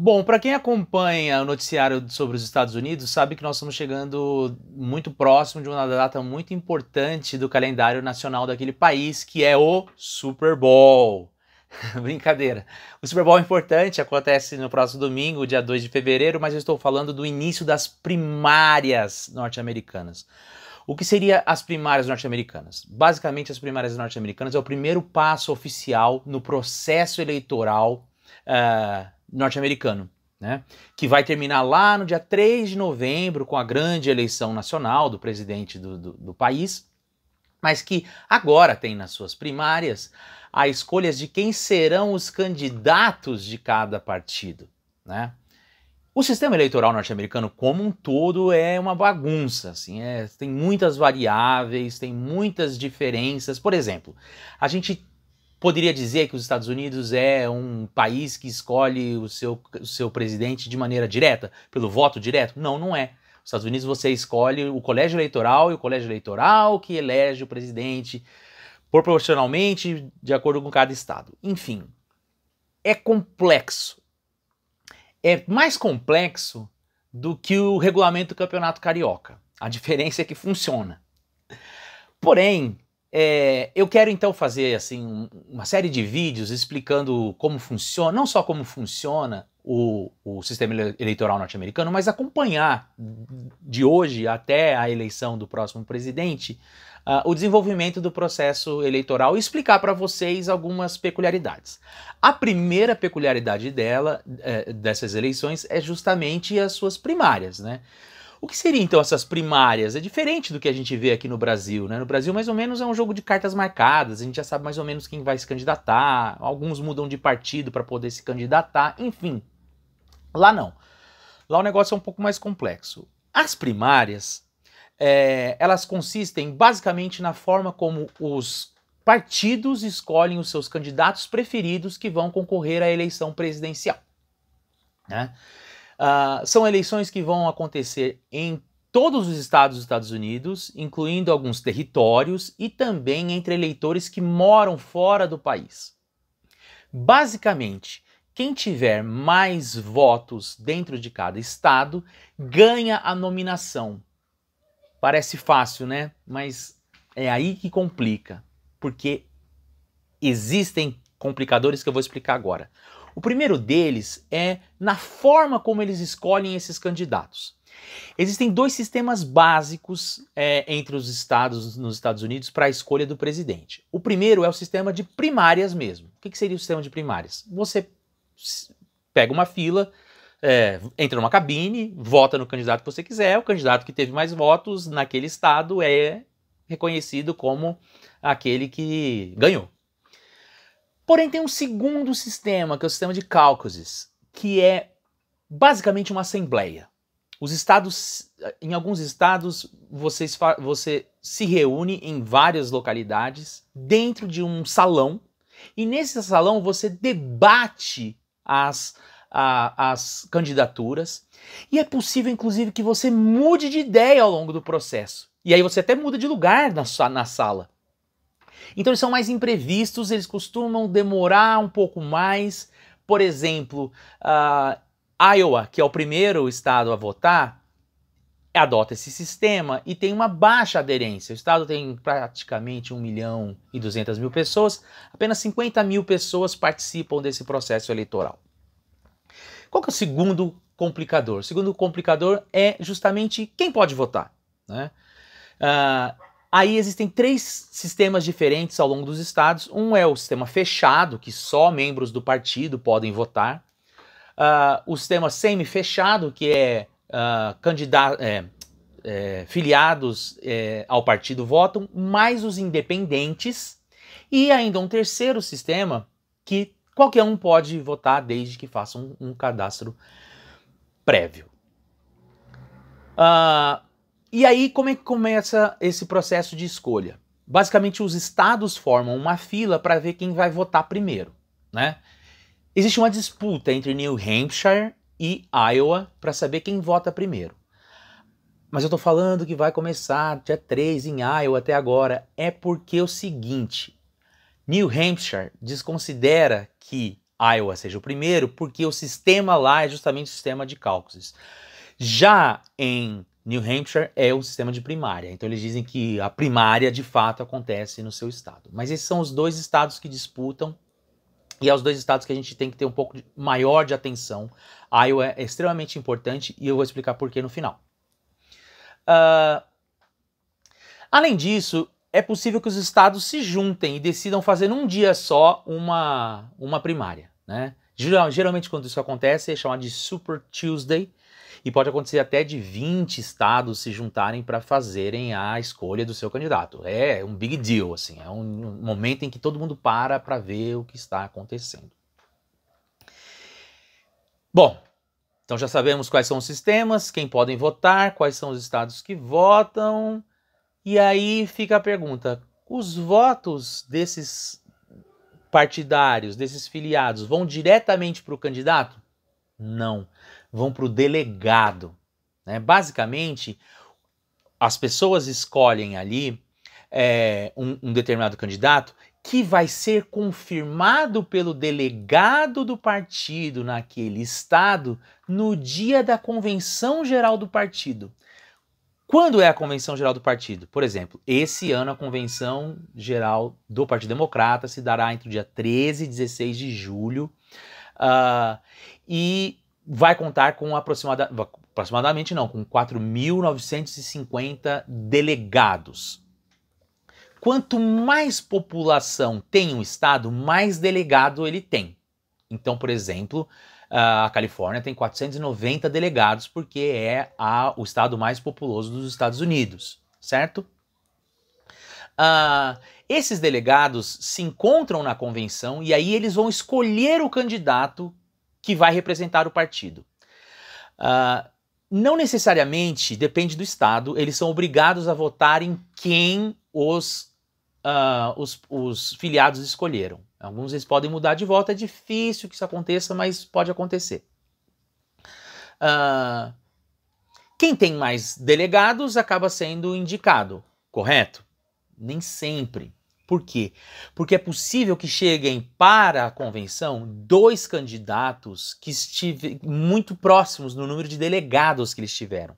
Bom, para quem acompanha o noticiário sobre os Estados Unidos, sabe que nós estamos chegando muito próximo de uma data muito importante do calendário nacional daquele país, que é o Super Bowl. Brincadeira. O Super Bowl é importante, acontece no próximo domingo, dia 2 de fevereiro, mas eu estou falando do início das primárias norte-americanas. O que seria as primárias norte-americanas? Basicamente, as primárias norte-americanas é o primeiro passo oficial no processo eleitoral norte-americano, né? Que vai terminar lá no dia 3 de novembro com a grande eleição nacional do presidente do país, mas que agora tem nas suas primárias a escolha de quem serão os candidatos de cada partido, né? O sistema eleitoral norte-americano como um todo é uma bagunça, assim, tem muitas variáveis, tem muitas diferenças. Por exemplo, a gente poderia dizer que os Estados Unidos é um país que escolhe o seu presidente de maneira direta, pelo voto direto? Não, não é. Nos Estados Unidos você escolhe o colégio eleitoral e o colégio eleitoral que elege o presidente proporcionalmente de acordo com cada estado. Enfim, é complexo. É mais complexo do que o regulamento do Campeonato Carioca. A diferença é que funciona. Porém, eu quero então fazer assim uma série de vídeos explicando como funciona, não só como funciona o sistema eleitoral norte-americano, mas acompanhar de hoje até a eleição do próximo presidente o desenvolvimento do processo eleitoral e explicar para vocês algumas peculiaridades. A primeira peculiaridade dessas eleições é justamente as suas primárias, né? O que seriam então essas primárias? É diferente do que a gente vê aqui no Brasil, né? No Brasil, mais ou menos, é um jogo de cartas marcadas, a gente já sabe mais ou menos quem vai se candidatar, alguns mudam de partido para poder se candidatar, enfim. Lá não. Lá o negócio é um pouco mais complexo. As primárias, elas consistem basicamente na forma como os partidos escolhem os seus candidatos preferidos que vão concorrer à eleição presidencial, né? São eleições que vão acontecer em todos os estados dos Estados Unidos, incluindo alguns territórios e também entre eleitores que moram fora do país. Basicamente, quem tiver mais votos dentro de cada estado ganha a nominação. Parece fácil, né? Mas é aí que complica, porque existem complicadores que eu vou explicar agora. O primeiro deles é na forma como eles escolhem esses candidatos. Existem dois sistemas básicos entre os estados nos Estados Unidos para a escolha do presidente. O primeiro é o sistema de primárias mesmo. O que seria o sistema de primárias? Você pega uma fila, entra numa cabine, vota no candidato que você quiser, o candidato que teve mais votos naquele estado é reconhecido como aquele que ganhou. Porém, tem um segundo sistema, que é o sistema de caucuses, que é basicamente uma assembleia. Os estados, em alguns estados, você se reúne em várias localidades dentro de um salão, e nesse salão você debate as candidaturas, e é possível, inclusive, que você mude de ideia ao longo do processo. E aí você até muda de lugar na sala. Então eles são mais imprevistos, eles costumam demorar um pouco mais. Por exemplo, Iowa, que é o primeiro estado a votar, adota esse sistema e tem uma baixa aderência. O estado tem praticamente 1.200.000 pessoas, apenas 50 mil pessoas participam desse processo eleitoral. Qual que é o segundo complicador? O segundo complicador é justamente quem pode votar, né? Aí existem três sistemas diferentes ao longo dos estados. Um é o sistema fechado, que só membros do partido podem votar. O sistema semi-fechado, que filiados ao partido votam, mais os independentes. E ainda um terceiro sistema, que qualquer um pode votar desde que faça um cadastro prévio. E aí, como é que começa esse processo de escolha? Basicamente, os estados formam uma fila para ver quem vai votar primeiro, né? Existe uma disputa entre New Hampshire e Iowa para saber quem vota primeiro. Mas eu tô falando que vai começar dia 3 em Iowa até agora. É porque é o seguinte, New Hampshire desconsidera que Iowa seja o primeiro, porque o sistema lá é justamente o sistema de caucuses. Já em New Hampshire é o sistema de primária, então eles dizem que a primária de fato acontece no seu estado. Mas esses são os dois estados que disputam, e é os dois estados que a gente tem que ter um pouco maior de atenção. Iowa é extremamente importante e eu vou explicar por que no final. Além disso, é possível que os estados se juntem e decidam fazer num dia só uma primária, né? Geralmente quando isso acontece é chamado de Super Tuesday, e pode acontecer até de 20 estados se juntarem para fazerem a escolha do seu candidato. É um big deal, assim, é um momento em que todo mundo para ver o que está acontecendo. Bom, então já sabemos quais são os sistemas, quem podem votar, quais são os estados que votam, e aí fica a pergunta, os votos desses partidários, desses filiados, vão diretamente para o candidato? Não, vão para o delegado, né? Basicamente, as pessoas escolhem ali um determinado candidato que vai ser confirmado pelo delegado do partido naquele estado no dia da convenção geral do partido. Quando é a convenção geral do partido? Por exemplo, esse ano a convenção geral do Partido Democrata se dará entre o dia 13 e 16 de julho, e vai contar com aproximadamente não, com 4.950 delegados. Quanto mais população tem um estado, mais delegado ele tem. Então, por exemplo, a Califórnia tem 490 delegados porque é o estado mais populoso dos Estados Unidos, certo? Esses delegados se encontram na convenção e aí eles vão escolher o candidato que vai representar o partido. Não necessariamente, depende do estado, eles são obrigados a votar em quem os filiados escolheram. Alguns eles podem mudar de voto, é difícil que isso aconteça, mas pode acontecer. Quem tem mais delegados acaba sendo indicado, correto? Nem sempre. Por quê? Porque é possível que cheguem para a convenção 2 candidatos que estivem muito próximos no número de delegados que eles tiveram.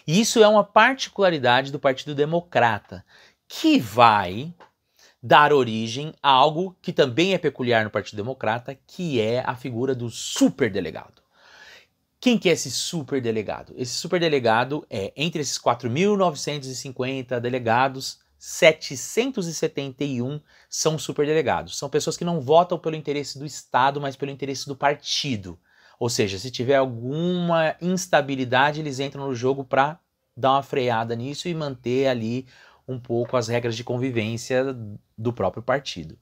E isso é uma particularidade do Partido Democrata, que vai dar origem a algo que também é peculiar no Partido Democrata, que é a figura do superdelegado. Quem que é esse superdelegado? Esse superdelegado é, entre esses 4.950 delegados, 771 são superdelegados. São pessoas que não votam pelo interesse do Estado, mas pelo interesse do partido. Ou seja, se tiver alguma instabilidade, eles entram no jogo para dar uma freada nisso e manter ali um pouco as regras de convivência do próprio partido.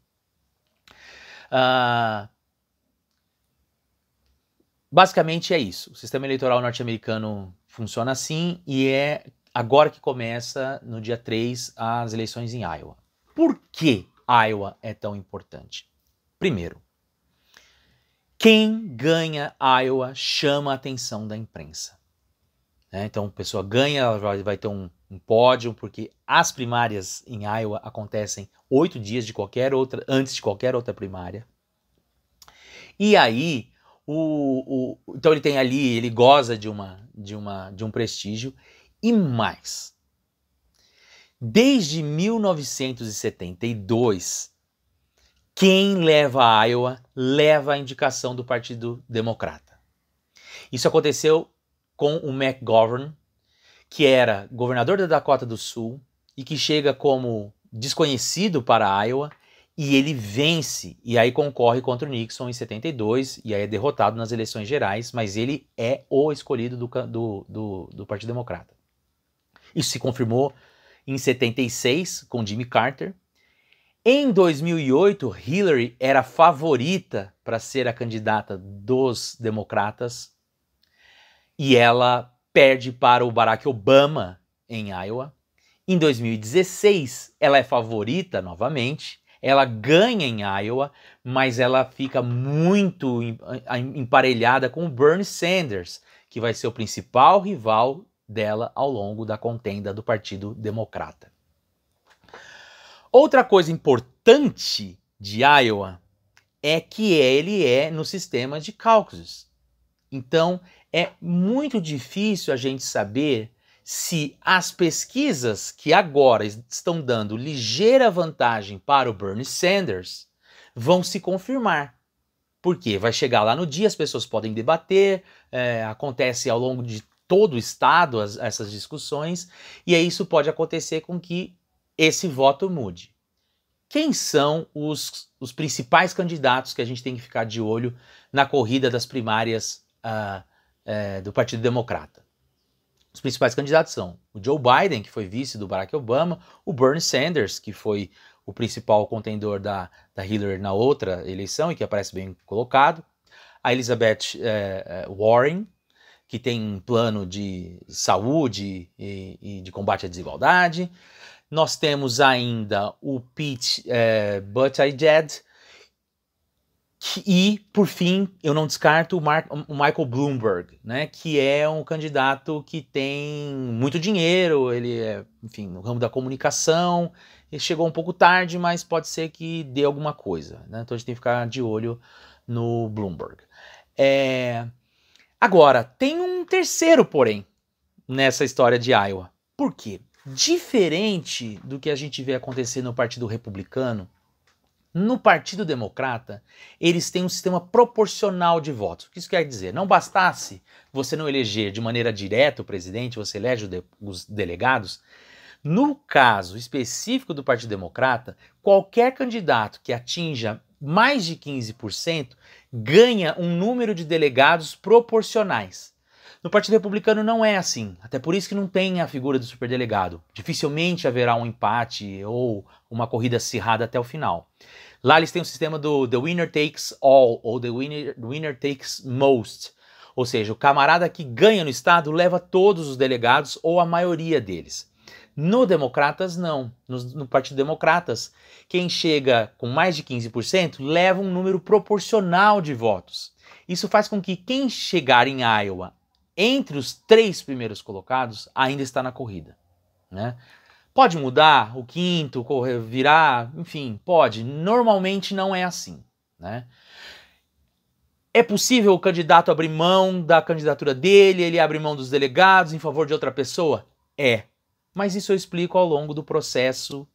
Basicamente é isso. O sistema eleitoral norte-americano funciona assim e é agora que começa, no dia 3, as eleições em Iowa. Por que Iowa é tão importante? Primeiro, quem ganha Iowa chama a atenção da imprensa. Então, a pessoa ganha, ela vai ter um pódio, porque as primárias em Iowa acontecem 8 dias antes de qualquer outra primária. E aí, então ele tem ali, ele goza de um prestígio. E mais, desde 1972, quem leva a Iowa leva a indicação do Partido Democrata. Isso aconteceu com o McGovern, que era governador da Dakota do Sul e que chega como desconhecido para Iowa, e ele vence, e aí concorre contra o Nixon em 72, e aí é derrotado nas eleições gerais, mas ele é o escolhido do Partido Democrata. Isso se confirmou em 76 com Jimmy Carter. Em 2008, Hillary era favorita para ser a candidata dos democratas e ela perde para o Barack Obama em Iowa. Em 2016, ela é favorita novamente, ela ganha em Iowa, mas ela fica muito emparelhada com o Bernie Sanders, que vai ser o principal rival dela ao longo da contenda do Partido Democrata. Outra coisa importante de Iowa é que ele é no sistema de caucuses. Então, é muito difícil a gente saber se as pesquisas que agora estão dando ligeira vantagem para o Bernie Sanders vão se confirmar. Porque vai chegar lá no dia, as pessoas podem debater, acontece ao longo de todo o estado essas discussões, e aí isso pode acontecer com que esse voto mude. Quem são os principais candidatos que a gente tem que ficar de olho na corrida das primárias do Partido Democrata? Os principais candidatos são o Joe Biden, que foi vice do Barack Obama, o Bernie Sanders, que foi o principal contendor da Hillary na outra eleição e que aparece bem colocado, a Elizabeth Warren, que tem um plano de saúde e de combate à desigualdade. Nós temos ainda o Pete Buttigieg e, por fim, eu não descarto o Michael Bloomberg, né, que é um candidato que tem muito dinheiro, ele é, enfim, no ramo da comunicação, ele chegou um pouco tarde, mas pode ser que dê alguma coisa, né? Então a gente tem que ficar de olho no Bloomberg. Agora, tem um terceiro porém nessa história de Iowa. Por quê? Diferente do que a gente vê acontecer no Partido Republicano, no Partido Democrata, eles têm um sistema proporcional de votos. O que isso quer dizer? Não bastasse você não eleger de maneira direta o presidente, você elege os delegados. No caso específico do Partido Democrata, qualquer candidato que atinja mais de 15% ganha um número de delegados proporcionais. No Partido Republicano não é assim, até por isso que não tem a figura do superdelegado. Dificilmente haverá um empate ou uma corrida acirrada até o final. Lá eles têm o sistema do The Winner Takes All, ou The Winner Takes Most. Ou seja, o camarada que ganha no estado leva todos os delegados ou a maioria deles. No Democratas, não. No Partido Democratas, quem chega com mais de 15% leva um número proporcional de votos. Isso faz com que quem chegar em Iowa entre os 3 primeiros colocados ainda está na corrida, né? Pode mudar o quinto, virar, enfim, pode. Normalmente não é assim, né? É possível o candidato abrir mão da candidatura dele, ele abre mão dos delegados em favor de outra pessoa? É. Mas isso eu explico ao longo do processo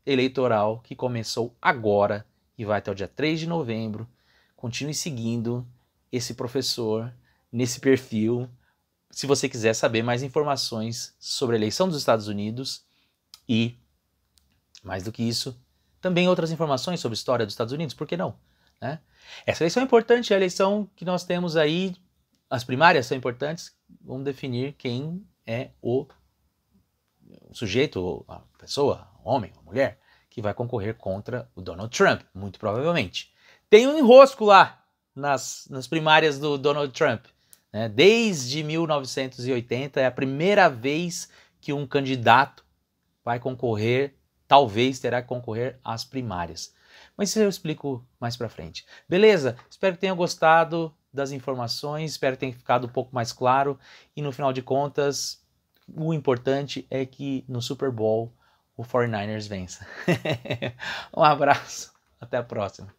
eleitoral que começou agora e vai até o dia 3 de novembro. Continue seguindo esse professor nesse perfil, se você quiser saber mais informações sobre a eleição dos Estados Unidos e, mais do que isso, também outras informações sobre a história dos Estados Unidos, por que não? Né? Essa eleição é importante, é a eleição que nós temos aí, as primárias são importantes, vamos definir quem é o sujeito, a pessoa, o homem, a mulher, que vai concorrer contra o Donald Trump, muito provavelmente. Tem um enrosco lá nas primárias do Donald Trump. Né? Desde 1980 é a primeira vez que um candidato vai concorrer, talvez terá que concorrer às primárias. Mas isso eu explico mais pra frente. Beleza? Espero que tenham gostado das informações, espero que tenha ficado um pouco mais claro e no final de contas, o importante é que no Super Bowl o 49ers vença. Um abraço, até a próxima.